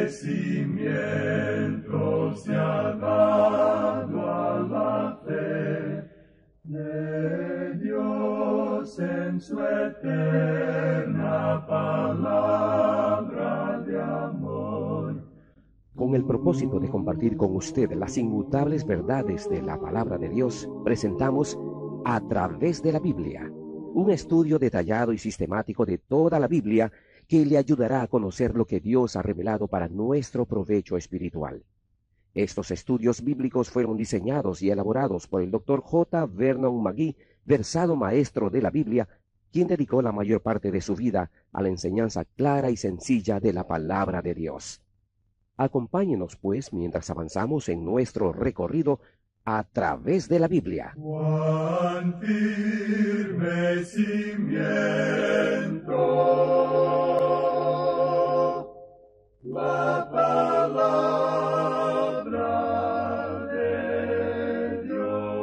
cimiento se ha dado a la fe de Dios en su eterna palabra de amor. Con el propósito de compartir con usted las inmutables verdades de la palabra de Dios, presentamos A través de la Biblia, un estudio detallado y sistemático de toda la Biblia que le ayudará a conocer lo que Dios ha revelado para nuestro provecho espiritual. Estos estudios bíblicos fueron diseñados y elaborados por el Dr. J. Vernon McGee, versado maestro de la Biblia, quien dedicó la mayor parte de su vida a la enseñanza clara y sencilla de la palabra de Dios. Acompáñenos, pues, mientras avanzamos en nuestro recorrido a través de la Biblia. Cuán firme cimiento, la palabra de Dios.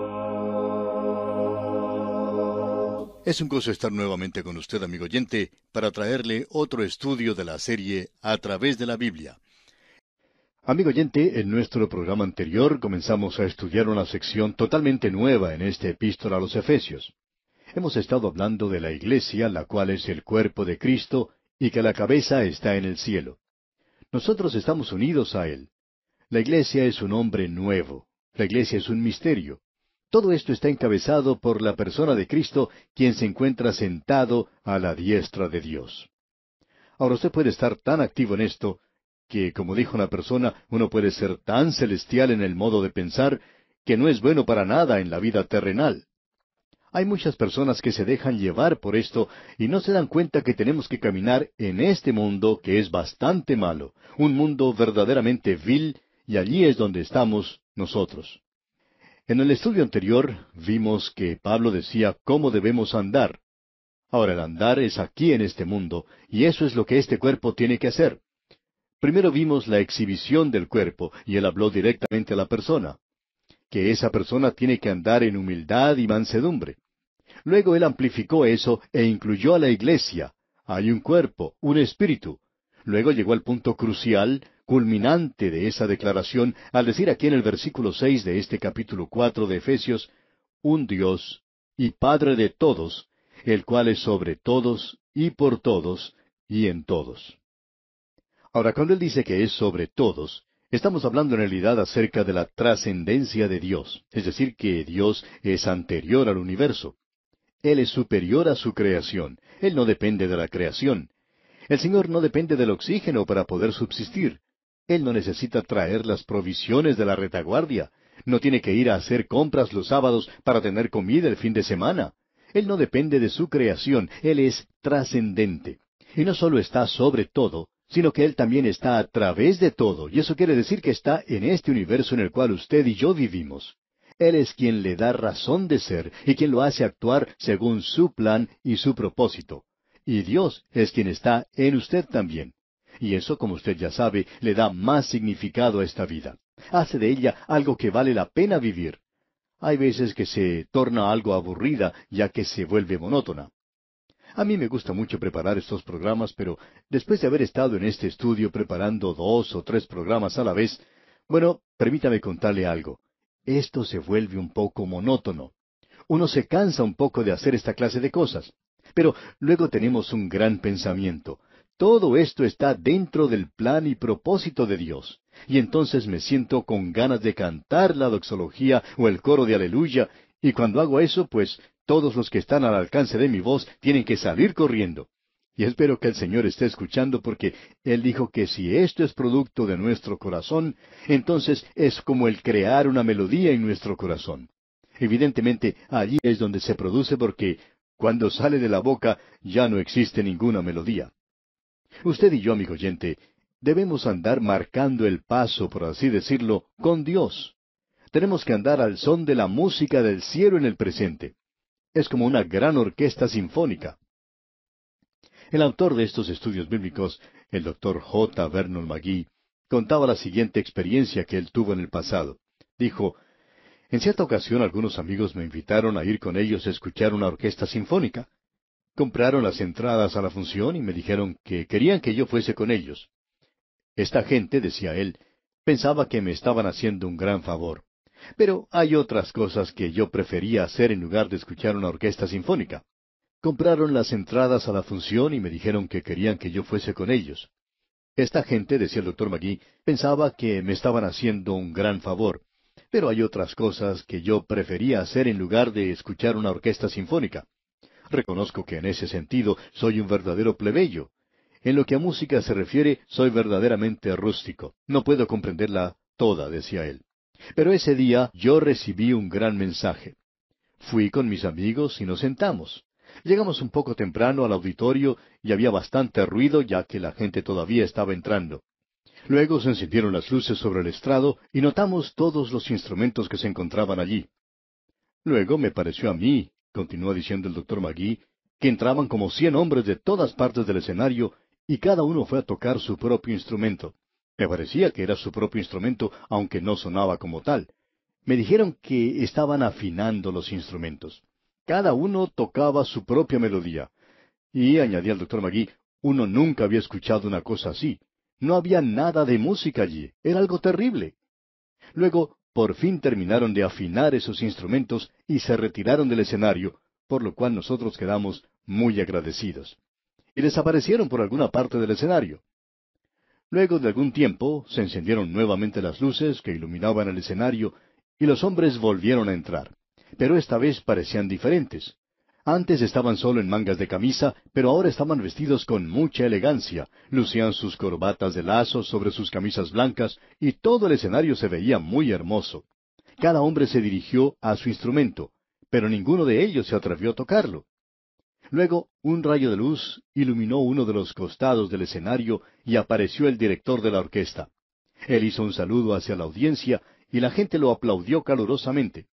Es un gozo estar nuevamente con usted, amigo oyente, para traerle otro estudio de la serie A través de la Biblia. Amigo oyente, en nuestro programa anterior comenzamos a estudiar una sección totalmente nueva en esta epístola a los Efesios. Hemos estado hablando de la iglesia, la cual es el cuerpo de Cristo, y que la cabeza está en el cielo. Nosotros estamos unidos a Él. La iglesia es un hombre nuevo. La iglesia es un misterio. Todo esto está encabezado por la persona de Cristo, quien se encuentra sentado a la diestra de Dios. Ahora usted puede estar tan activo en esto, que, como dijo una persona, uno puede ser tan celestial en el modo de pensar, que no es bueno para nada en la vida terrenal. Hay muchas personas que se dejan llevar por esto y no se dan cuenta que tenemos que caminar en este mundo que es bastante malo, un mundo verdaderamente vil, y allí es donde estamos nosotros. En el estudio anterior vimos que Pablo decía cómo debemos andar. Ahora el andar es aquí en este mundo, y eso es lo que este cuerpo tiene que hacer. Primero vimos la exhibición del cuerpo, y él habló directamente a la persona, que esa persona tiene que andar en humildad y mansedumbre. Luego él amplificó eso e incluyó a la iglesia. Hay un cuerpo, un espíritu. Luego llegó al punto crucial, culminante de esa declaración, al decir aquí en el versículo 6 de este capítulo 4 de Efesios, un Dios y Padre de todos, el cual es sobre todos y por todos y en todos. Ahora, cuando él dice que es sobre todos, estamos hablando en realidad acerca de la trascendencia de Dios, es decir, que Dios es anterior al universo. Él es superior a su creación. Él no depende de la creación. El Señor no depende del oxígeno para poder subsistir. Él no necesita traer las provisiones de la retaguardia. No tiene que ir a hacer compras los sábados para tener comida el fin de semana. Él no depende de su creación. Él es trascendente. Y no solo está sobre todo, sino que Él también está a través de todo, y eso quiere decir que está en este universo en el cual usted y yo vivimos. Él es quien le da razón de ser y quien lo hace actuar según su plan y su propósito. Y Dios es quien está en usted también. Y eso, como usted ya sabe, le da más significado a esta vida. Hace de ella algo que vale la pena vivir. Hay veces que se torna algo aburrida, ya que se vuelve monótona. A mí me gusta mucho preparar estos programas, pero después de haber estado en este estudio preparando 2 o 3 programas a la vez, bueno, permítame contarle algo. Esto se vuelve un poco monótono. Uno se cansa un poco de hacer esta clase de cosas. Pero luego tenemos un gran pensamiento. Todo esto está dentro del plan y propósito de Dios. Y entonces me siento con ganas de cantar la doxología o el coro de aleluya, y cuando hago eso, pues todos los que están al alcance de mi voz tienen que salir corriendo. Y espero que el Señor esté escuchando porque Él dijo que si esto es producto de nuestro corazón, entonces es como el crear una melodía en nuestro corazón. Evidentemente, allí es donde se produce porque cuando sale de la boca ya no existe ninguna melodía. Usted y yo, amigo oyente, debemos andar marcando el paso, por así decirlo, con Dios. Tenemos que andar al son de la música del cielo en el presente. Es como una gran orquesta sinfónica. El autor de estos estudios bíblicos, el Dr. J. Vernon McGee, contaba la siguiente experiencia que él tuvo en el pasado. Dijo, en cierta ocasión algunos amigos me invitaron a ir con ellos a escuchar una orquesta sinfónica. Compraron las entradas a la función y me dijeron que querían que yo fuese con ellos. Esta gente, decía él, pensaba que me estaban haciendo un gran favor. Pero hay otras cosas que yo prefería hacer en lugar de escuchar una orquesta sinfónica. Compraron las entradas a la función y me dijeron que querían que yo fuese con ellos. Esta gente, decía el doctor McGee, pensaba que me estaban haciendo un gran favor. Pero hay otras cosas que yo prefería hacer en lugar de escuchar una orquesta sinfónica. Reconozco que en ese sentido soy un verdadero plebeyo. En lo que a música se refiere, soy verdaderamente rústico. No puedo comprenderla toda, decía él. Pero ese día yo recibí un gran mensaje. Fui con mis amigos y nos sentamos. Llegamos un poco temprano al auditorio y había bastante ruido ya que la gente todavía estaba entrando. Luego se encendieron las luces sobre el estrado y notamos todos los instrumentos que se encontraban allí. Luego me pareció a mí, continuó diciendo el doctor McGee, que entraban como 100 hombres de todas partes del escenario y cada uno fue a tocar su propio instrumento. Me parecía que era su propio instrumento, aunque no sonaba como tal. Me dijeron que estaban afinando los instrumentos. Cada uno tocaba su propia melodía. Y, añadía el doctor McGee, uno nunca había escuchado una cosa así. No había nada de música allí. Era algo terrible. Luego, por fin terminaron de afinar esos instrumentos y se retiraron del escenario, por lo cual nosotros quedamos muy agradecidos. Y desaparecieron por alguna parte del escenario. Luego de algún tiempo se encendieron nuevamente las luces que iluminaban el escenario y los hombres volvieron a entrar. Pero esta vez parecían diferentes. Antes estaban solo en mangas de camisa, pero ahora estaban vestidos con mucha elegancia, lucían sus corbatas de lazo sobre sus camisas blancas y todo el escenario se veía muy hermoso. Cada hombre se dirigió a su instrumento, pero ninguno de ellos se atrevió a tocarlo. Luego un rayo de luz iluminó uno de los costados del escenario y apareció el director de la orquesta. Él hizo un saludo hacia la audiencia y la gente lo aplaudió calurosamente.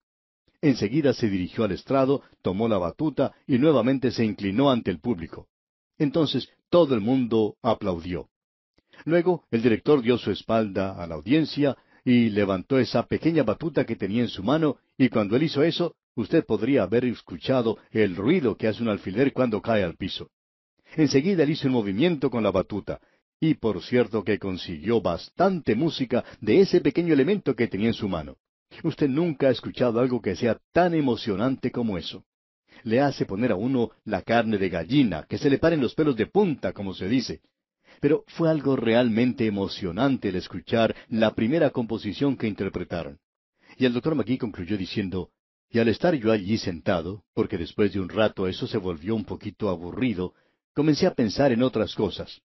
Enseguida se dirigió al estrado, tomó la batuta y nuevamente se inclinó ante el público. Entonces todo el mundo aplaudió. Luego el director dio su espalda a la audiencia y levantó esa pequeña batuta que tenía en su mano, y cuando él hizo eso, usted podría haber escuchado el ruido que hace un alfiler cuando cae al piso. Enseguida él hizo un movimiento con la batuta, y por cierto que consiguió bastante música de ese pequeño elemento que tenía en su mano. Usted nunca ha escuchado algo que sea tan emocionante como eso. Le hace poner a uno la carne de gallina, que se le paren los pelos de punta, como se dice. Pero fue algo realmente emocionante el escuchar la primera composición que interpretaron. Y el doctor McGee concluyó diciendo, y al estar yo allí sentado, porque después de un rato eso se volvió un poquito aburrido, comencé a pensar en otras cosas.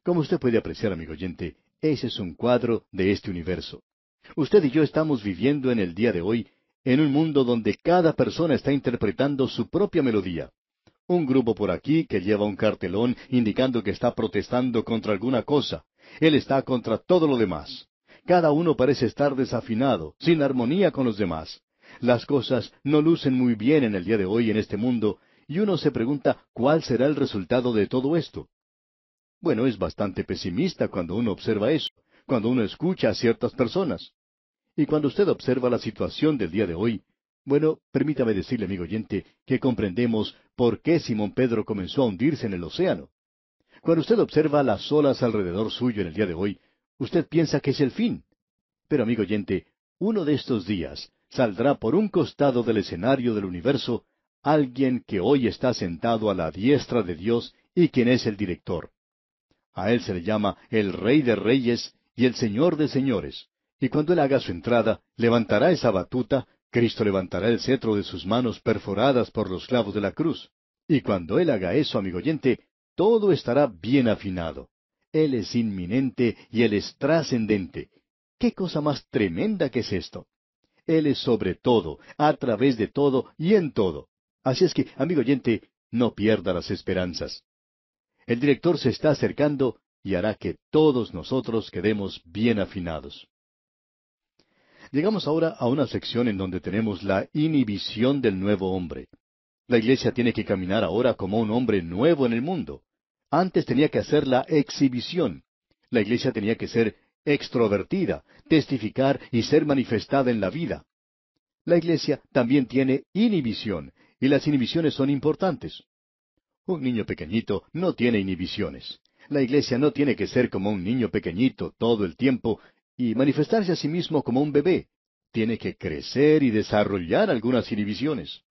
Como usted puede apreciar, amigo oyente, ese es un cuadro de este universo. Usted y yo estamos viviendo en el día de hoy en un mundo donde cada persona está interpretando su propia melodía. Un grupo por aquí que lleva un cartelón indicando que está protestando contra alguna cosa. Él está contra todo lo demás. Cada uno parece estar desafinado, sin armonía con los demás. Las cosas no lucen muy bien en el día de hoy en este mundo, y uno se pregunta cuál será el resultado de todo esto. Bueno, es bastante pesimista cuando uno observa eso, cuando uno escucha a ciertas personas. Y cuando usted observa la situación del día de hoy, bueno, permítame decirle, amigo oyente, que comprendemos por qué Simón Pedro comenzó a hundirse en el océano. Cuando usted observa las olas alrededor suyo en el día de hoy, usted piensa que es el fin. Pero, amigo oyente, uno de estos días saldrá por un costado del escenario del universo alguien que hoy está sentado a la diestra de Dios y quien es el director. A él se le llama el Rey de Reyes y el Señor de Señores. Y cuando él haga su entrada, levantará esa batuta, Cristo levantará el cetro de sus manos perforadas por los clavos de la cruz. Y cuando él haga eso, amigo oyente, todo estará bien afinado. Él es inminente y él es trascendente. ¿Qué cosa más tremenda que es esto? Él es sobre todo, a través de todo y en todo. Así es que, amigo oyente, no pierda las esperanzas. El director se está acercando y hará que todos nosotros quedemos bien afinados. Llegamos ahora a una sección en donde tenemos la inhibición del nuevo hombre. La iglesia tiene que caminar ahora como un hombre nuevo en el mundo. Antes tenía que hacer la exhibición. La iglesia tenía que ser extrovertida, testificar y ser manifestada en la vida. La iglesia también tiene inhibición, y las inhibiciones son importantes. Un niño pequeñito no tiene inhibiciones. La iglesia no tiene que ser como un niño pequeñito todo el tiempo y manifestarse a sí mismo como un bebé. Tiene que crecer y desarrollar algunas inhibiciones.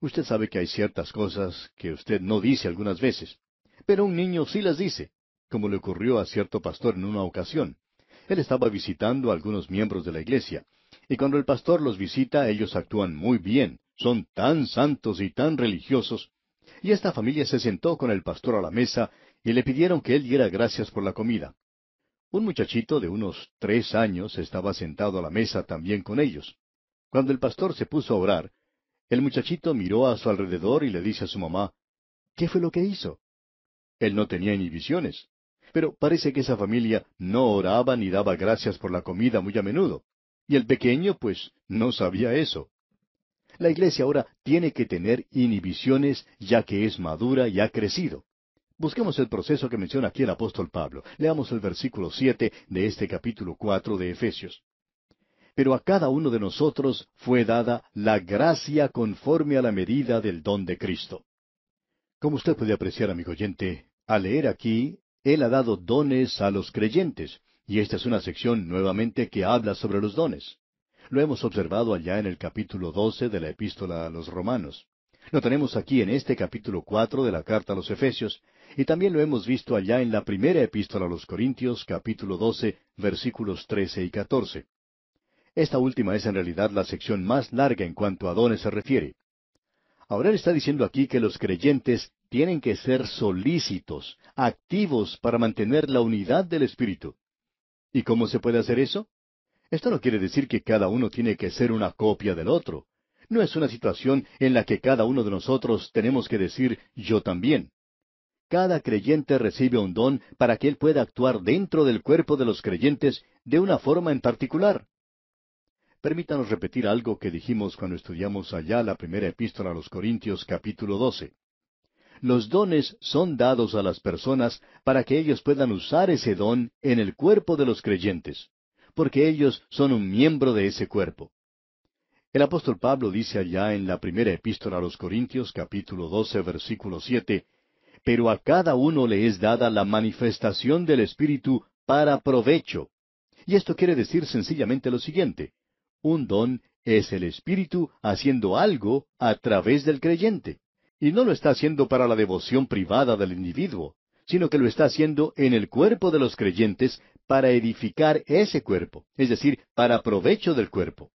Usted sabe que hay ciertas cosas que usted no dice algunas veces, pero un niño sí las dice, como le ocurrió a cierto pastor en una ocasión. Él estaba visitando a algunos miembros de la iglesia, y cuando el pastor los visita, ellos actúan muy bien, son tan santos y tan religiosos, y esta familia se sentó con el pastor a la mesa y le pidieron que él diera gracias por la comida. Un muchachito de unos 3 años estaba sentado a la mesa también con ellos. Cuando el pastor se puso a orar, el muchachito miró a su alrededor y le dice a su mamá, ¿qué fue lo que hizo? Él no tenía inhibiciones, pero parece que esa familia no oraba ni daba gracias por la comida muy a menudo. Y el pequeño, pues, no sabía eso. La iglesia ahora tiene que tener inhibiciones ya que es madura y ha crecido. Busquemos el proceso que menciona aquí el apóstol Pablo. Leamos el versículo 7 de este capítulo 4 de Efesios. Pero a cada uno de nosotros fue dada la gracia conforme a la medida del don de Cristo. Como usted puede apreciar, amigo oyente, al leer aquí, Él ha dado dones a los creyentes, y esta es una sección nuevamente que habla sobre los dones. Lo hemos observado allá en el capítulo 12 de la epístola a los Romanos. Lo tenemos aquí en este capítulo 4 de la carta a los Efesios, y también lo hemos visto allá en la primera epístola a los Corintios, capítulo 12, versículos 13 y 14. Esta última es en realidad la sección más larga en cuanto a dones se refiere. Ahora él está diciendo aquí que los creyentes tienen que ser solícitos, activos para mantener la unidad del Espíritu. ¿Y cómo se puede hacer eso? Esto no quiere decir que cada uno tiene que ser una copia del otro. No es una situación en la que cada uno de nosotros tenemos que decir yo también. Cada creyente recibe un don para que él pueda actuar dentro del cuerpo de los creyentes de una forma en particular. Permítanos repetir algo que dijimos cuando estudiamos allá la primera epístola a los Corintios capítulo 12. Los dones son dados a las personas para que ellos puedan usar ese don en el cuerpo de los creyentes, porque ellos son un miembro de ese cuerpo. El apóstol Pablo dice allá en la primera epístola a los Corintios capítulo 12 versículo 7, pero a cada uno le es dada la manifestación del Espíritu para provecho. Y esto quiere decir sencillamente lo siguiente. Un don es el Espíritu haciendo algo a través del creyente. Y no lo está haciendo para la devoción privada del individuo, sino que lo está haciendo en el cuerpo de los creyentes para edificar ese cuerpo, es decir, para provecho del cuerpo.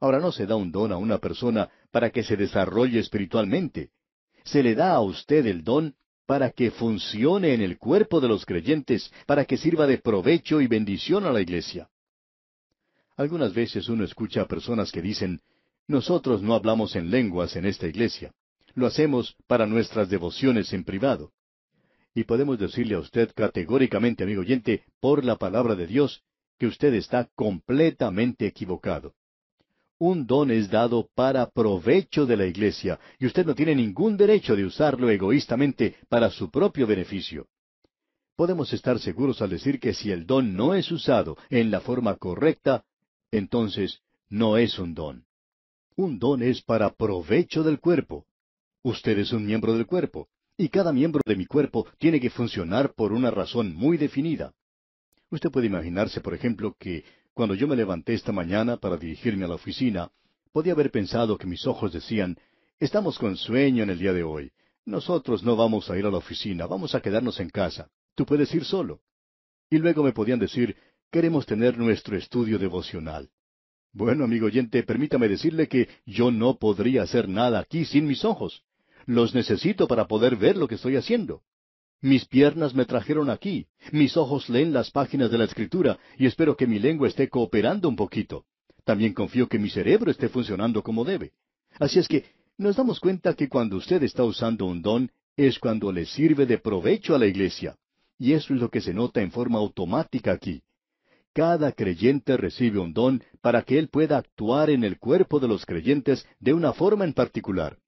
Ahora no se da un don a una persona para que se desarrolle espiritualmente. Se le da a usted el don para que funcione en el cuerpo de los creyentes, para que sirva de provecho y bendición a la iglesia. Algunas veces uno escucha a personas que dicen, nosotros no hablamos en lenguas en esta iglesia. Lo hacemos para nuestras devociones en privado. Y podemos decirle a usted categóricamente, amigo oyente, por la palabra de Dios, que usted está completamente equivocado. Un don es dado para provecho de la iglesia, y usted no tiene ningún derecho de usarlo egoístamente para su propio beneficio. Podemos estar seguros al decir que si el don no es usado en la forma correcta, entonces no es un don. Un don es para provecho del cuerpo. Usted es un miembro del cuerpo, y cada miembro de mi cuerpo tiene que funcionar por una razón muy definida. Usted puede imaginarse, por ejemplo, que cuando yo me levanté esta mañana para dirigirme a la oficina, podía haber pensado que mis ojos decían, estamos con sueño en el día de hoy. Nosotros no vamos a ir a la oficina, vamos a quedarnos en casa. Tú puedes ir solo. Y luego me podían decir, queremos tener nuestro estudio devocional. Bueno, amigo oyente, permítame decirle que yo no podría hacer nada aquí sin mis ojos. Los necesito para poder ver lo que estoy haciendo. Mis piernas me trajeron aquí, mis ojos leen las páginas de la Escritura y espero que mi lengua esté cooperando un poquito. También confío que mi cerebro esté funcionando como debe. Así es que nos damos cuenta que cuando usted está usando un don es cuando le sirve de provecho a la iglesia. Y eso es lo que se nota en forma automática aquí. Cada creyente recibe un don para que él pueda actuar en el cuerpo de los creyentes de una forma en particular.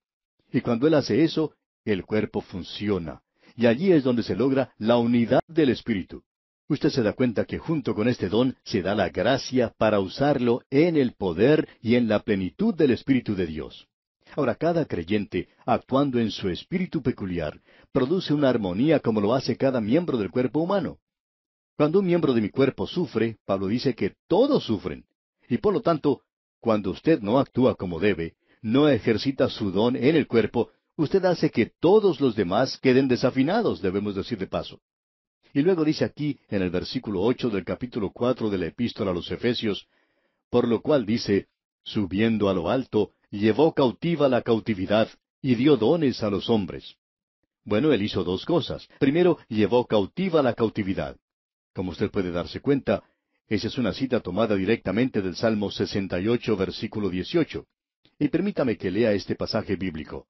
Y cuando él hace eso, el cuerpo funciona. Y allí es donde se logra la unidad del Espíritu. Usted se da cuenta que junto con este don se da la gracia para usarlo en el poder y en la plenitud del Espíritu de Dios. Ahora, cada creyente, actuando en su espíritu peculiar, produce una armonía como lo hace cada miembro del cuerpo humano. Cuando un miembro de mi cuerpo sufre, Pablo dice que todos sufren. Y por lo tanto, cuando usted no actúa como debe, no ejercita su don en el cuerpo, usted hace que todos los demás queden desafinados, debemos decir de paso. Y luego dice aquí, en el versículo 8 del capítulo 4 de la epístola a los Efesios, por lo cual dice, subiendo a lo alto, llevó cautiva la cautividad, y dio dones a los hombres. Bueno, él hizo dos cosas. Primero, llevó cautiva la cautividad. Como usted puede darse cuenta, esa es una cita tomada directamente del Salmo 68, versículo 18. Y permítame que lea este pasaje bíblico.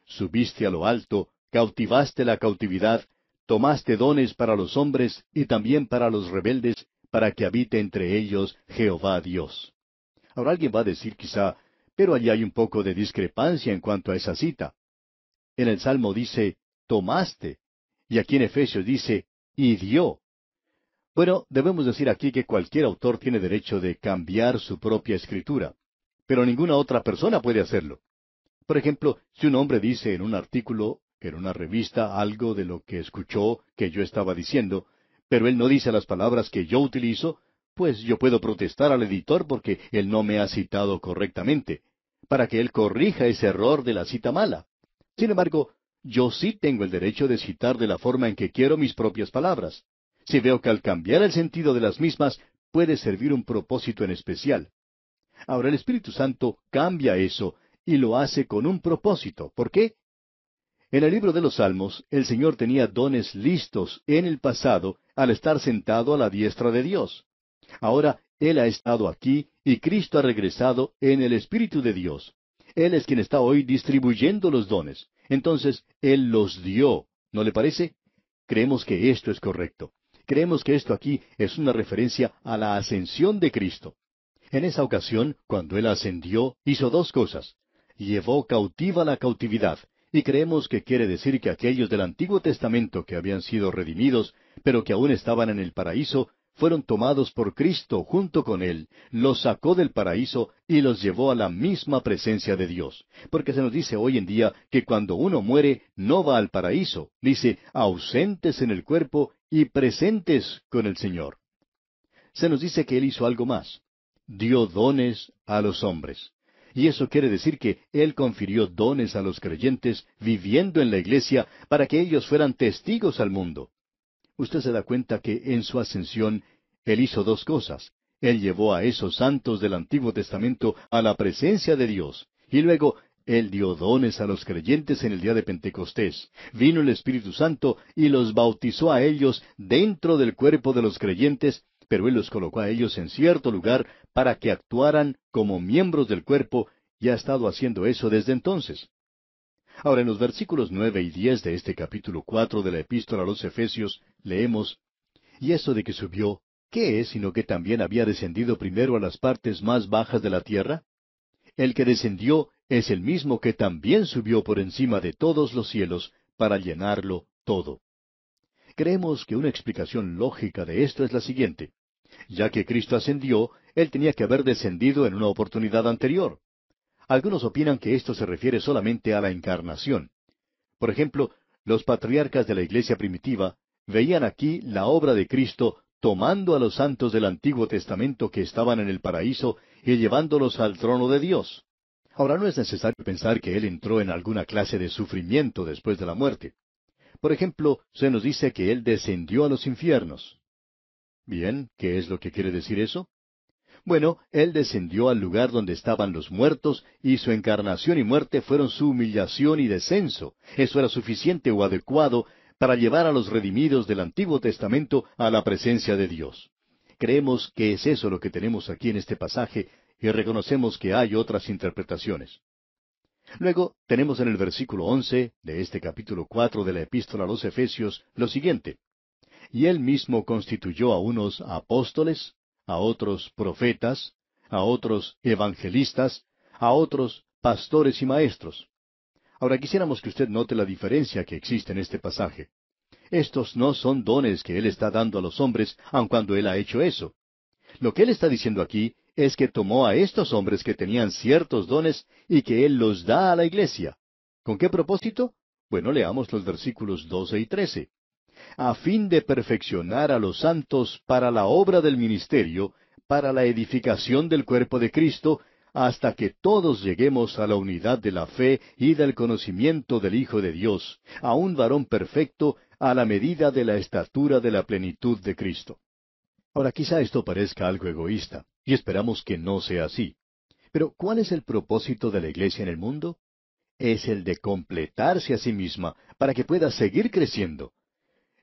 Subiste a lo alto, cautivaste la cautividad, tomaste dones para los hombres y también para los rebeldes, para que habite entre ellos Jehová Dios. Ahora alguien va a decir quizá, pero allí hay un poco de discrepancia en cuanto a esa cita. En el Salmo dice, tomaste, y aquí en Efesios dice, y dio. Bueno, debemos decir aquí que cualquier autor tiene derecho de cambiar su propia escritura, pero ninguna otra persona puede hacerlo. Por ejemplo, si un hombre dice en un artículo, en una revista, algo de lo que escuchó que yo estaba diciendo, pero él no dice las palabras que yo utilizo, pues yo puedo protestar al editor porque él no me ha citado correctamente, para que él corrija ese error de la cita mala. Sin embargo, yo sí tengo el derecho de citar de la forma en que quiero mis propias palabras. Si veo que al cambiar el sentido de las mismas puede servir un propósito en especial. Ahora el Espíritu Santo cambia eso y lo hace con un propósito. ¿Por qué? En el libro de los Salmos, el Señor tenía dones listos en el pasado al estar sentado a la diestra de Dios. Ahora Él ha estado aquí y Cristo ha regresado en el Espíritu de Dios. Él es quien está hoy distribuyendo los dones. Entonces, Él los dio. ¿No le parece? Creemos que esto es correcto. Creemos que esto aquí es una referencia a la ascensión de Cristo. En esa ocasión, cuando Él ascendió, hizo dos cosas. Llevó cautiva la cautividad, y creemos que quiere decir que aquellos del Antiguo Testamento que habían sido redimidos, pero que aún estaban en el paraíso, fueron tomados por Cristo junto con Él, los sacó del paraíso y los llevó a la misma presencia de Dios. Porque se nos dice hoy en día que cuando uno muere no va al paraíso, dice ausentes en el cuerpo y presentes con el Señor. Se nos dice que Él hizo algo más. Dio dones a los hombres. Y eso quiere decir que Él confirió dones a los creyentes viviendo en la iglesia para que ellos fueran testigos al mundo. Usted se da cuenta que en su ascensión Él hizo dos cosas. Él llevó a esos santos del Antiguo Testamento a la presencia de Dios. Y luego Él dio dones a los creyentes en el día de Pentecostés. Vino el Espíritu Santo y los bautizó a ellos dentro del cuerpo de los creyentes, pero Él los colocó a ellos en cierto lugar para que actuaran como miembros del cuerpo, y ha estado haciendo eso desde entonces. Ahora, en los versículos 9 y 10 de este capítulo 4 de la Epístola a los Efesios, leemos, «Y eso de que subió, ¿qué es sino que también había descendido primero a las partes más bajas de la tierra? El que descendió es el mismo que también subió por encima de todos los cielos para llenarlo todo». Creemos que una explicación lógica de esto es la siguiente. Ya que Cristo ascendió, Él tenía que haber descendido en una oportunidad anterior. Algunos opinan que esto se refiere solamente a la encarnación. Por ejemplo, los patriarcas de la iglesia primitiva veían aquí la obra de Cristo tomando a los santos del Antiguo Testamento que estaban en el paraíso y llevándolos al trono de Dios. Ahora, no es necesario pensar que Él entró en alguna clase de sufrimiento después de la muerte. Por ejemplo, se nos dice que Él descendió a los infiernos. Bien, ¿qué es lo que quiere decir eso? Bueno, Él descendió al lugar donde estaban los muertos, y su encarnación y muerte fueron su humillación y descenso. Eso era suficiente o adecuado para llevar a los redimidos del Antiguo Testamento a la presencia de Dios. Creemos que es eso lo que tenemos aquí en este pasaje, y reconocemos que hay otras interpretaciones. Luego tenemos en el versículo 11 de este capítulo 4 de la Epístola a los Efesios lo siguiente. «Y Él mismo constituyó a unos apóstoles, a otros profetas, a otros evangelistas, a otros pastores y maestros». Ahora quisiéramos que usted note la diferencia que existe en este pasaje. Estos no son dones que Él está dando a los hombres, aun cuando Él ha hecho eso. Lo que Él está diciendo aquí es que tomó a estos hombres que tenían ciertos dones y que Él los da a la iglesia. ¿Con qué propósito? Bueno, leamos los versículos 12 y 13. A fin de perfeccionar a los santos para la obra del ministerio, para la edificación del cuerpo de Cristo, hasta que todos lleguemos a la unidad de la fe y del conocimiento del Hijo de Dios, a un varón perfecto, a la medida de la estatura de la plenitud de Cristo. Ahora, quizá esto parezca algo egoísta, y esperamos que no sea así. Pero, ¿cuál es el propósito de la iglesia en el mundo? Es el de completarse a sí misma, para que pueda seguir creciendo.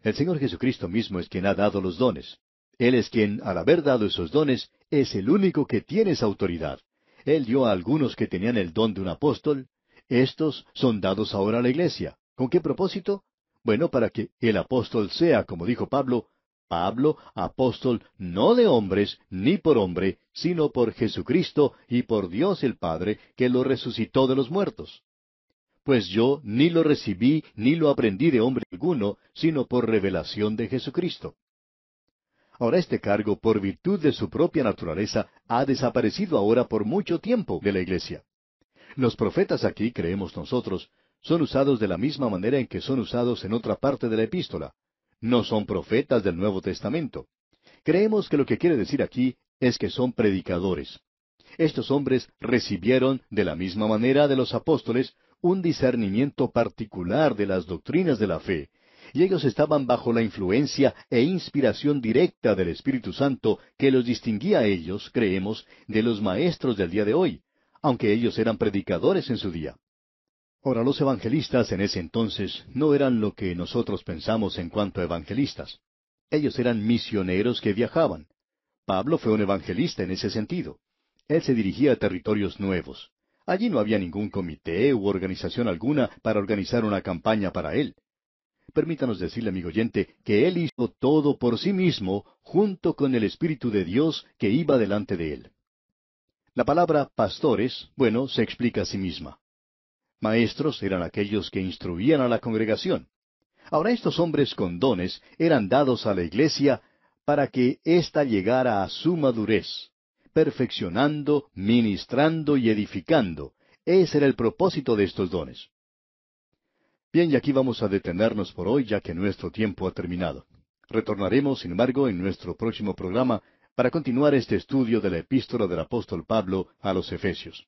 El Señor Jesucristo mismo es quien ha dado los dones. Él es quien, al haber dado esos dones, es el único que tiene esa autoridad. Él dio a algunos que tenían el don de un apóstol. Estos son dados ahora a la iglesia. ¿Con qué propósito? Bueno, para que el apóstol sea, como dijo Pablo, apóstol no de hombres, ni por hombre, sino por Jesucristo y por Dios el Padre, que lo resucitó de los muertos. Pues yo ni lo recibí ni lo aprendí de hombre alguno, sino por revelación de Jesucristo. Ahora este cargo, por virtud de su propia naturaleza, ha desaparecido ahora por mucho tiempo de la iglesia. Los profetas aquí, creemos nosotros, son usados de la misma manera en que son usados en otra parte de la epístola. No son profetas del Nuevo Testamento. Creemos que lo que quiere decir aquí es que son predicadores. Estos hombres recibieron, de la misma manera de los apóstoles, un discernimiento particular de las doctrinas de la fe, y ellos estaban bajo la influencia e inspiración directa del Espíritu Santo que los distinguía a ellos, creemos, de los maestros del día de hoy, aunque ellos eran predicadores en su día. Ahora, los evangelistas en ese entonces no eran lo que nosotros pensamos en cuanto a evangelistas. Ellos eran misioneros que viajaban. Pablo fue un evangelista en ese sentido. Él se dirigía a territorios nuevos. Allí no había ningún comité u organización alguna para organizar una campaña para él. Permítanos decirle, amigo oyente, que él hizo todo por sí mismo, junto con el Espíritu de Dios que iba delante de él. La palabra pastores, bueno, se explica a sí misma. Maestros eran aquellos que instruían a la congregación. Ahora estos hombres con dones eran dados a la iglesia para que ésta llegara a su madurez, perfeccionando, ministrando y edificando. Ese era el propósito de estos dones. Bien, y aquí vamos a detenernos por hoy, ya que nuestro tiempo ha terminado. Retornaremos, sin embargo, en nuestro próximo programa para continuar este estudio de la epístola del apóstol Pablo a los Efesios.